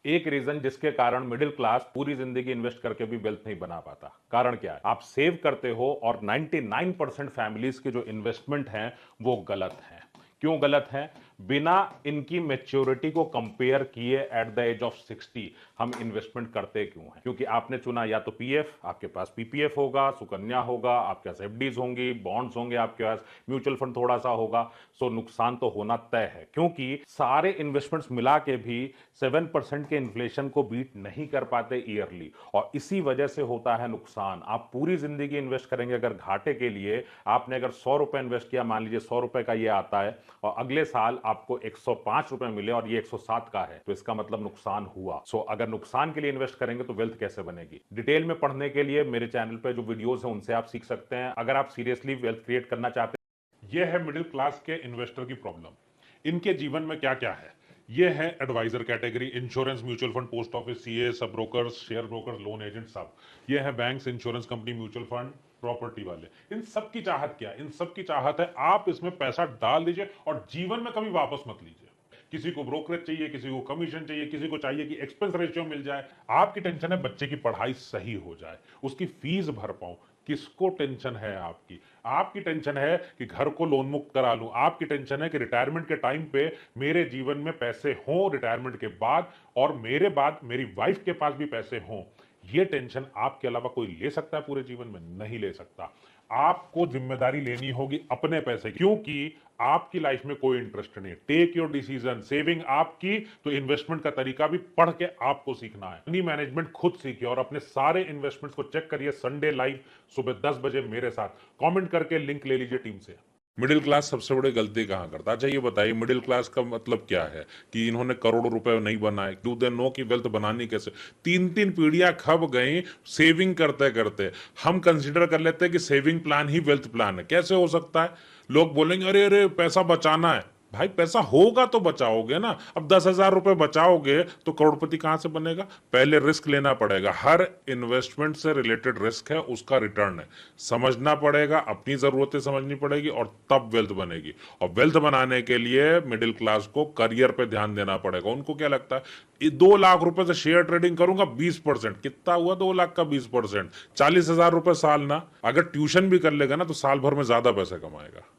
एक रीजन जिसके कारण मिडिल क्लास पूरी जिंदगी इन्वेस्ट करके भी वेल्थ नहीं बना पाता। कारण क्या है? आप सेव करते हो और 99% फैमिलीज के जो इन्वेस्टमेंट हैं वो गलत हैं। क्यों गलत है? बिना इनकी मेच्योरिटी को कंपेयर किए एट द एज ऑफ 60 हम इन्वेस्टमेंट करते क्यों हैं? क्योंकि आपने चुना या तो पीएफ, आपके पास पीपीएफ होगा, सुकन्या होगा, आपके पास एफडीज होंगी, बॉन्ड्स होंगे, आपके पास म्यूचुअल फंड थोड़ा सा होगा। सो नुकसान तो होना तय है, क्योंकि सारे इन्वेस्टमेंट्स मिला के भी 7% के इन्फ्लेशन को बीट नहीं कर पाते ईयरली, और इसी वजह से होता है नुकसान। आप पूरी जिंदगी इन्वेस्ट करेंगे अगर घाटे के लिए, आपने अगर 100 रुपए इन्वेस्ट किया, मान लीजिए 100 रुपए का ये आता है, और अगले साल आपको 105 रुपए मिले और ये 107 का है, तो इसका मतलब नुकसान हुआ। सो अगर नुकसान के लिए इन्वेस्ट करेंगे तो वेल्थ कैसे बनेगी? डिटेल में पढ़ने के लिए मेरे चैनल पे जो वीडियोस हैं उनसे आप सीख सकते हैं, अगर आप सीरियसली वेल्थ क्रिएट करना चाहते हैं। यह है मिडिल क्लास के इन्वेस्टर की प्रॉब्लम। इनके जीवन में क्या क्या है? ये है advisor category, insurance, mutual fund, post office, CA, सब brokers, share brokers, loan agent, सब। ये है banks, insurance company, mutual fund, property वाले। इन सब की चाहत क्या है? इन सब की चाहत है आप इसमें पैसा डाल दीजिए और जीवन में कभी वापस मत लीजिए। किसी को ब्रोकरेज चाहिए, किसी को कमीशन चाहिए, किसी को चाहिए कि एक्सपेंस रेशियो मिल जाए। आपकी टेंशन है बच्चे की पढ़ाई सही हो जाए, उसकी फीस भर पाऊं। किसको टेंशन है? आपकी आपकी टेंशन है कि घर को लोन मुक्त करा लूं। आपकी टेंशन है कि रिटायरमेंट के टाइम पे मेरे जीवन में पैसे हों, रिटायरमेंट के बाद, और मेरे बाद मेरी वाइफ के पास भी पैसे हों। ये टेंशन आपके अलावा कोई ले सकता है पूरे जीवन में? नहीं ले सकता। आपको जिम्मेदारी लेनी होगी अपने पैसे की, क्योंकि आपकी लाइफ में कोई इंटरेस्ट नहीं। Take your decision. सेविंग आपकी, तो इन्वेस्टमेंट का तरीका भी पढ़ के आपको सीखना है। मनी मैनेजमेंट खुद सीखिए और अपने सारे इन्वेस्टमेंट्स को चेक करिए संडे लाइव सुबह 10 बजे मेरे साथ। कमेंट करके लिंक ले लीजिए टीम से। मिडिल क्लास सबसे बड़ी गलती कहाँ करता है? अच्छा ये बताइए, मिडिल क्लास का मतलब क्या है? कि इन्होंने करोड़ों रुपए नहीं बनाए? डू दे नो कि वेल्थ बनानी कैसे? तीन तीन पीढ़ियां खप गई सेविंग करते करते। हम कंसिडर कर लेते हैं कि सेविंग प्लान ही वेल्थ प्लान है। कैसे हो सकता है? लोग बोलेंगे अरे अरे पैसा बचाना है। भाई पैसा होगा तो बचाओगे ना। अब 10,000 रुपए बचाओगे तो करोड़पति कहां से बनेगा? पहले रिस्क लेना पड़ेगा। हर इन्वेस्टमेंट से रिलेटेड रिस्क है, उसका रिटर्न है, समझना पड़ेगा, अपनी जरूरतें समझनी पड़ेगी, और तब वेल्थ बनेगी। और वेल्थ बनाने के लिए मिडिल क्लास को करियर पे ध्यान देना पड़ेगा। उनको क्या लगता है 2 लाख रुपए से शेयर ट्रेडिंग करूंगा, 20%, कितना हुआ 2 लाख का 20%? 40,000 रुपए साल ना। अगर ट्यूशन भी कर लेगा ना तो साल भर में ज्यादा पैसे कमाएगा।